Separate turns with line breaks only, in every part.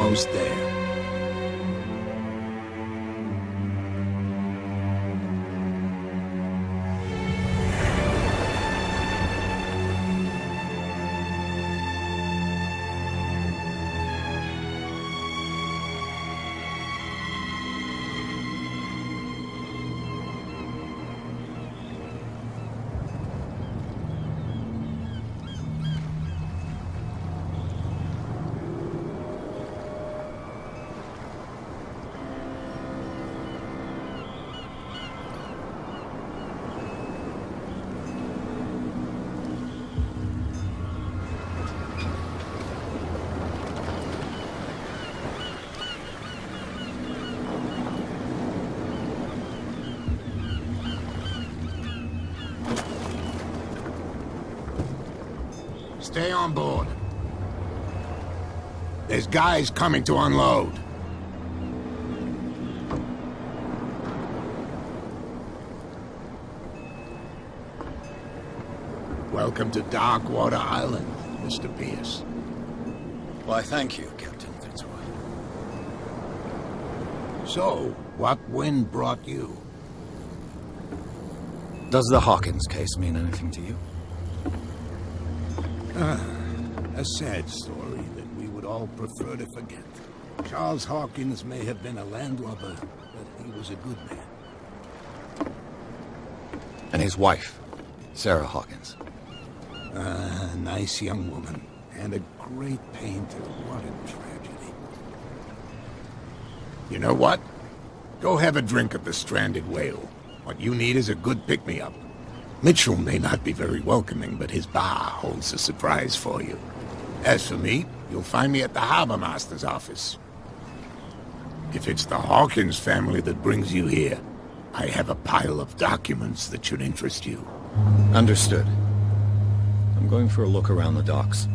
almost there. Stay on board. There's guys coming to unload. Welcome to Darkwater Island, Mr. Pierce.
Why, thank you, Captain Fitzroy.
So, what wind brought you?
Does the Hawkins case mean anything to you?
A sad story that we would all prefer to forget. Charles Hawkins may have been a landlubber, but he was a good man.
And his wife, Sarah Hawkins.
A nice young woman, and a great painter. What a tragedy. You know what? Go have a drink at the Stranded Whale. What you need is a good pick-me-up. Mitchell may not be very welcoming, but his bar holds a surprise for you. As for me, you'll find me at the Harbor Master's office. If it's the Hawkins family that brings you here, I have a pile of documents that should interest you.
Understood. I'm going for a look around the docks.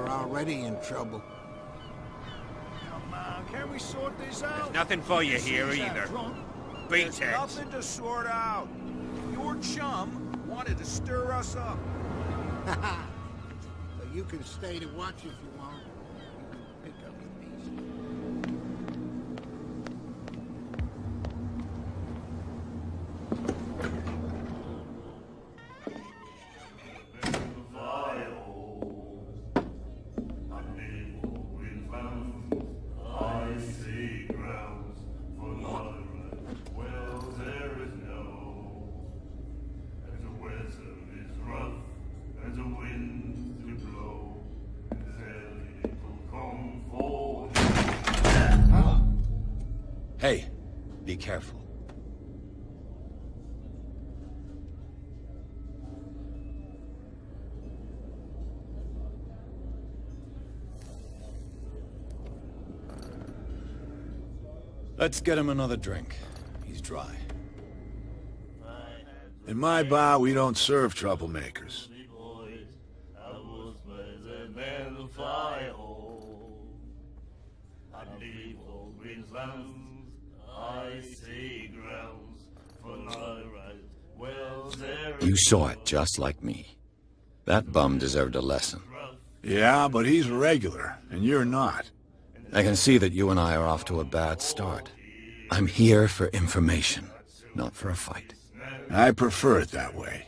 Already in trouble.
Come on, can we sort this out?
There's nothing for you here either. Beat
There's
it.
nothing to sort out. Your chum wanted to stir us up.
But you can stay to watch if you want. You can pick up the piece.
Hey, be careful. Let's get him another drink. He's dry.
In my bar, we don't serve troublemakers.
You saw it just like me. That bum deserved a lesson.
Yeah, but he's a regular, and you're not.
I can see that you and I are off to a bad start. I'm here for information, not for a fight.
I prefer it that way.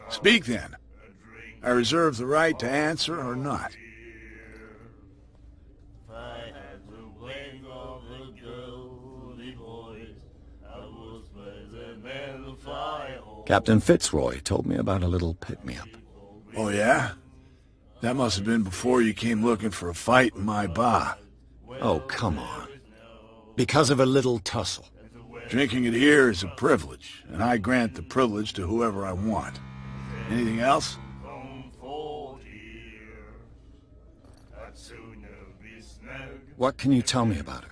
Speak then. I reserve the right to answer or not.
Captain Fitzroy told me about a little pick-me-up.
Oh, yeah? That must have been before you came looking for a fight in my bar.
Oh, come on. Because of a little tussle.
Drinking it here is a privilege, and I grant the privilege to whoever I want. Anything else?
What can you tell me about her?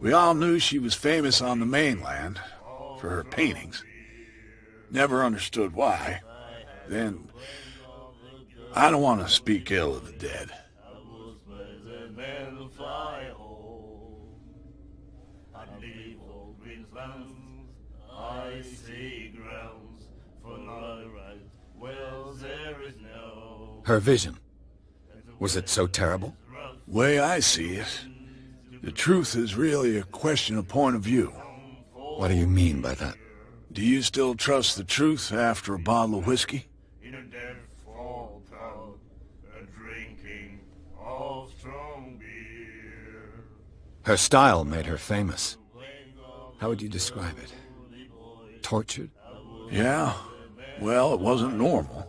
We all knew she was famous on the mainland for her paintings. Never understood why. Then, I don't want to speak ill of the dead.
Her vision. Was it so terrible?
Way I see it, the truth is really a question of point of view.
What do you mean by that?
Do you still trust the truth after a bottle of whiskey?
Her style made her famous. How would you describe it? Tortured?
Yeah. Well, it wasn't normal.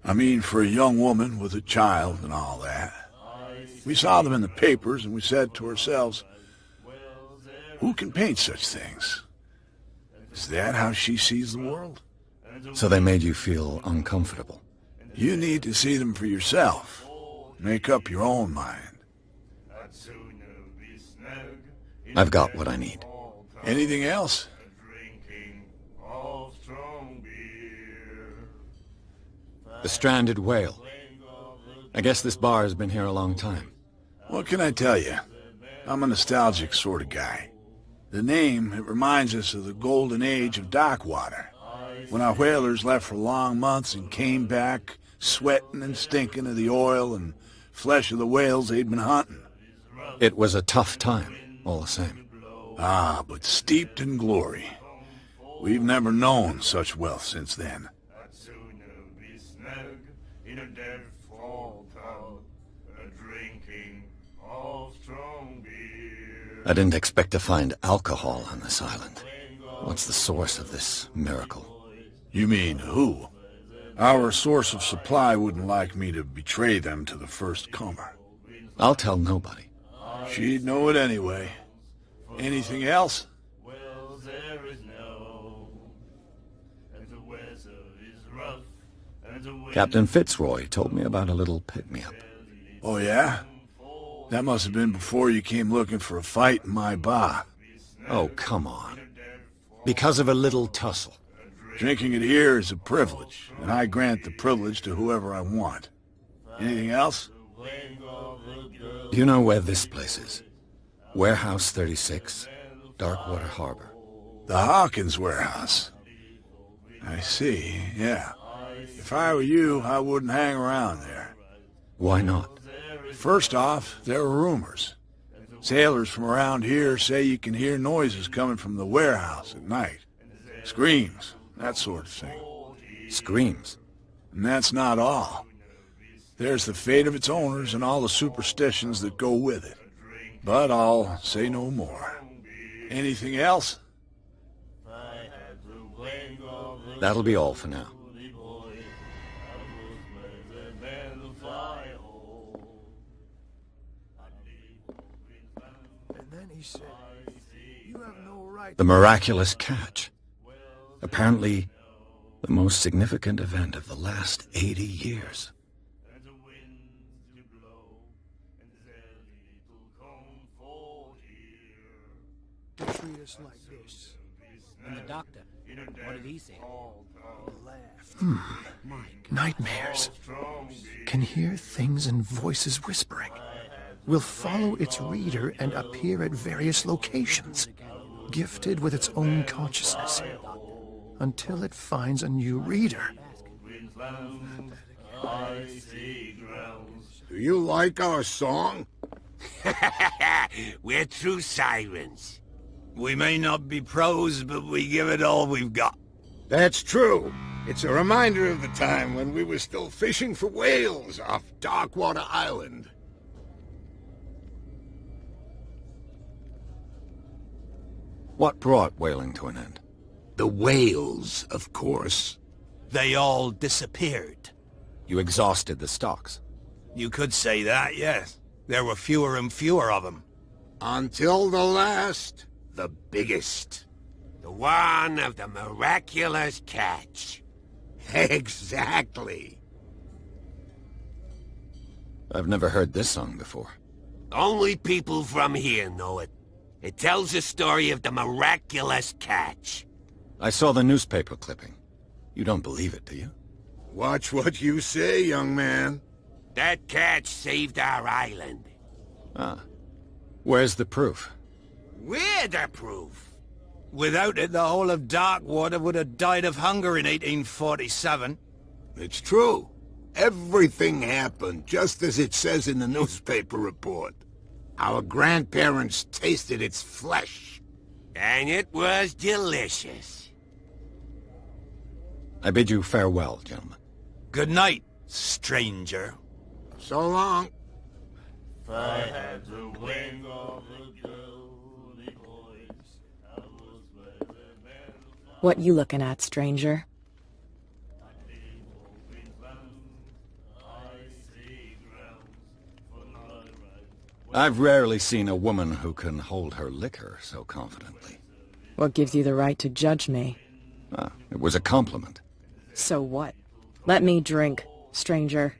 I mean, for a young woman with a child and all that. We saw them in the papers and we said to ourselves, who can paint such things? Is that how she sees the world?
So they made you feel uncomfortable?
You need to see them for yourself. Make up your own mind.
I've got what I need.
Anything else?
The stranded whale. I guess this bar has been here a long time.
What can I tell you? I'm a nostalgic sort of guy. The name, it reminds us of the golden age of Darkwater, when our whalers left for long months and came back sweating and stinking of the oil and flesh of the whales they'd been hunting.
It was a tough time, all the same.
Ah, but steeped in glory. We've never known such wealth since then.
I didn't expect to find alcohol on this island. What's the source of this miracle?
You mean who? Our source of supply wouldn't like me to betray them to the first comer.
I'll tell nobody.
She'd know it anyway. Anything else?
Captain Fitzroy told me about a little pick-me-up.
Oh, yeah? That must have been before you came looking for a fight in my bar.
Oh, come on. Because of a little tussle.
Drinking it here is a privilege, and I grant the privilege to whoever I want. Anything else?
Do you know where this place is? Warehouse 36, Darkwater Harbor.
The Hawkins warehouse. I see, yeah. If I were you, I wouldn't hang around there.
Why not?
First off, there are rumors. Sailors from around here say you can hear noises coming from the warehouse at night. Screams, that sort of thing.
Screams?
And that's not all. There's the fate of its owners and all the superstitions that go with it. But I'll say no more. Anything else?
That'll be all for now. The miraculous catch. Apparently, the most significant event of the last 80 years.
They treat us like this.
And the doctor, what did he say?
Nightmares. Can hear things and voices whispering. Will follow its reader and appear at various locations, gifted with its own consciousness, until it finds a new reader.
Do you like our song?
We're true sirens. We may not be pros, but we give it all we've got.
That's true. It's a reminder of the time when we were still fishing for whales off Darkwater Island.
What brought whaling to an end?
The whales, of course.
They all disappeared.
You exhausted the stocks.
You could say that, yes. There were fewer and fewer of them.
Until the last, the biggest.
The one of the miraculous catch.
Exactly.
I've never heard this song before.
Only people from here know it. It tells the story of the miraculous catch.
I saw the newspaper clipping. You don't believe it, do you?
Watch what you say, young man.
That catch saved our island.
Ah. Where's the proof?
We're the proof. Without it, the whole of Darkwater would have died of hunger in 1847.
It's true. Everything happened just as it says in the newspaper report. Our grandparents tasted its flesh.
And it was delicious.
I bid you farewell, gentlemen.
Good night, stranger.
So long.
What you looking at, stranger?
I've rarely seen a woman who can hold her liquor so confidently.
What gives you the right to judge me?
Ah, it was a compliment.
So what? Let me drink, stranger.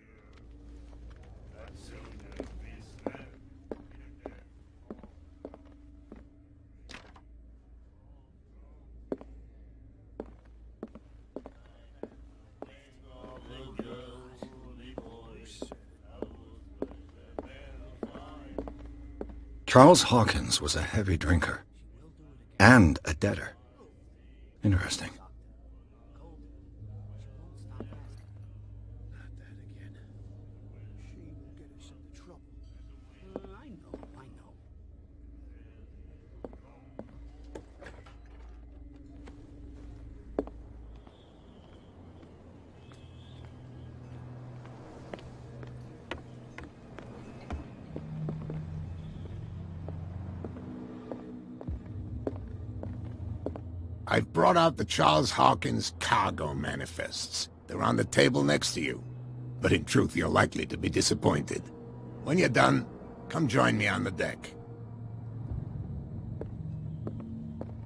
Charles Hawkins was a heavy drinker. And a debtor. Interesting.
I've brought out the Charles Hawkins cargo manifests. They're on the table next to you. But in truth, you're likely to be disappointed. When you're done, come join me on the deck.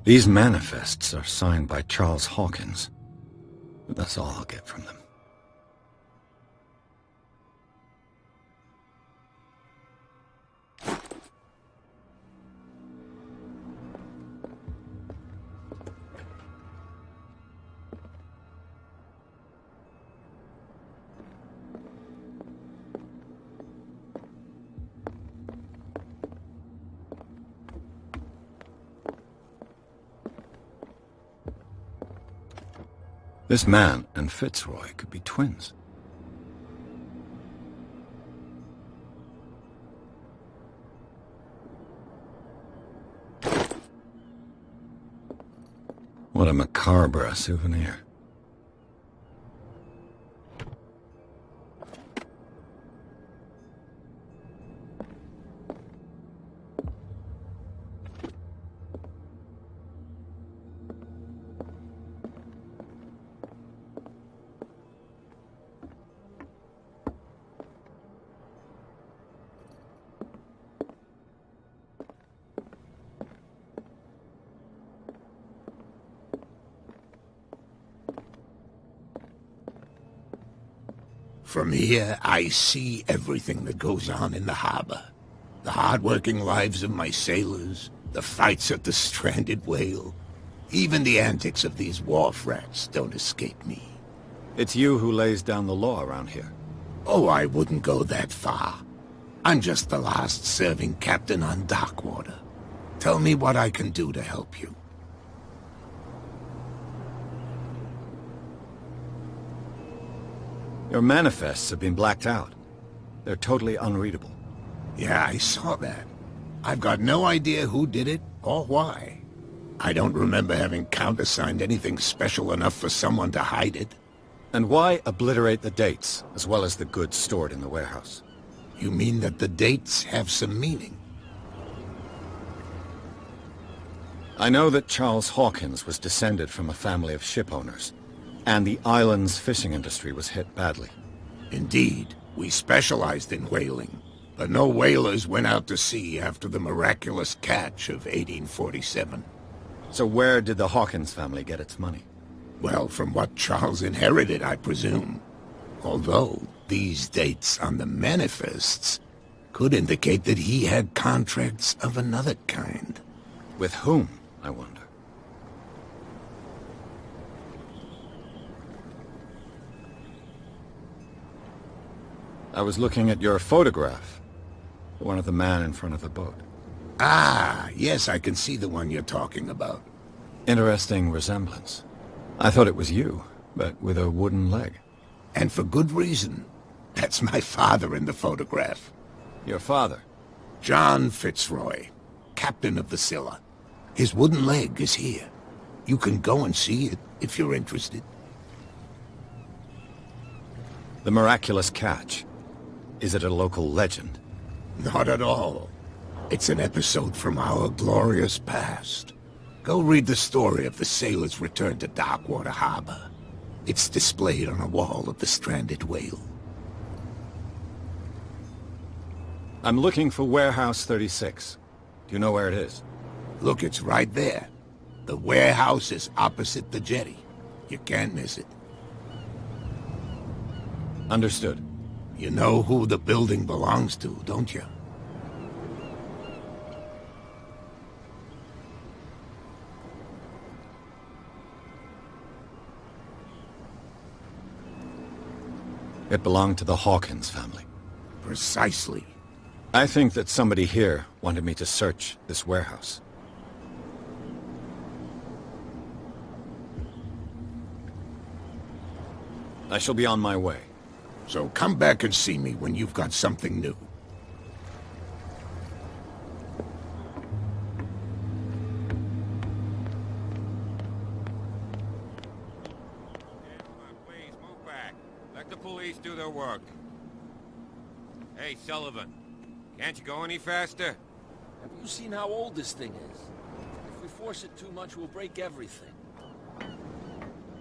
These manifests are signed by Charles Hawkins. But that's all I'll get from them. This man and Fitzroy could be twins. What a macabre souvenir.
From here, I see everything that goes on in the harbor. The hard-working lives of my sailors, the fights at the stranded whale. Even the antics of these wharf rats don't escape me.
It's you who lays down the law around here.
Oh, I wouldn't go that far. I'm just the last serving captain on Darkwater. Tell me what I can do to help you.
Your manifests have been blacked out. They're totally unreadable.
Yeah, I saw that. I've got no idea who did it or why. I don't remember having countersigned anything special enough for someone to hide it.
And why obliterate the dates, as well as the goods stored in the warehouse?
You mean that the dates have some meaning?
I know that Charles Hawkins was descended from a family of ship owners, and the island's fishing industry was hit badly.
Indeed, we specialized in whaling, but no whalers went out to sea after the miraculous catch of 1847.
So where did the Hawkins family get its money?
Well, from what Charles inherited, I presume. Although, these dates on the manifests could indicate that he had contracts of another kind.
With whom, I wonder? I was looking at your photograph. The one of the man in front of the boat.
Ah, yes, I can see the one you're talking about.
Interesting resemblance. I thought it was you, but with a wooden leg.
And for good reason. That's my father in the photograph.
Your father?
John Fitzroy, captain of the Scylla. His wooden leg is here. You can go and see it if you're interested.
The miraculous catch. Is it a local legend?
Not at all. It's an episode from our glorious past. Go read the story of the sailor's return to Darkwater Harbor. It's displayed on a wall of the stranded whale.
I'm looking for Warehouse 36. Do you know where it is?
Look, it's right there. The warehouse is opposite the jetty. You can't miss it.
Understood.
You know who the building belongs to, don't you?
It belonged to the Hawkins family.
Precisely.
I think that somebody here wanted me to search this warehouse. I shall be on my way.
So come back and see me when you've got something new.
Please, move back. Let the police do their work. Hey, Sullivan. Can't you go any faster?
Have you seen how old this thing is? If we force it too much, we'll break everything.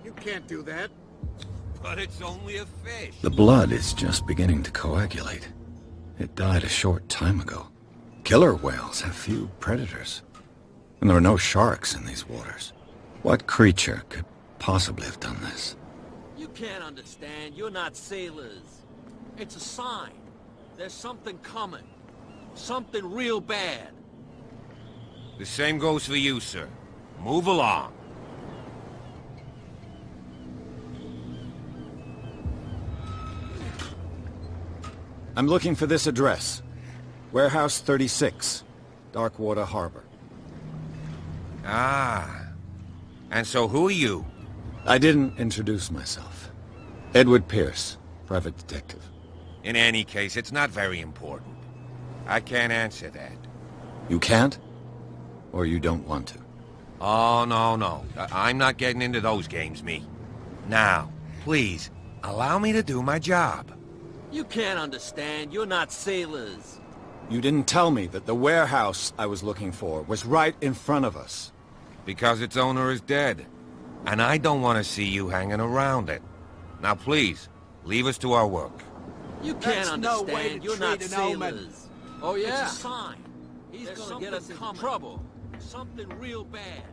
You can't do that.
But it's only a fish.
The blood is just beginning to coagulate. It died a short time ago. Killer whales have few predators. And there are no sharks in these waters. What creature could possibly have done this?
You can't understand. You're not sailors. It's a sign. There's something coming. Something real bad.
The same goes for you, sir. Move along.
I'm looking for this address. Warehouse 36, Darkwater Harbor.
Ah. And so who are you?
I didn't introduce myself. Edward Pierce, private detective.
In any case, it's not very important. I can't answer that.
You can't? Or you don't want to?
Oh, no. I'm not getting into those games, me. Now, please, allow me to do my job.
You can't understand. You're not sailors.
You didn't tell me that the warehouse I was looking for was right in front of us.
Because its owner is dead. And I don't want to see you hanging around it. Now, please, leave us to our work.
You can't
That's no
understand.
way to
You're not
treat an omen.
sailors. Oh, yeah? It's a sign. He's gonna get us in trouble. Something real bad.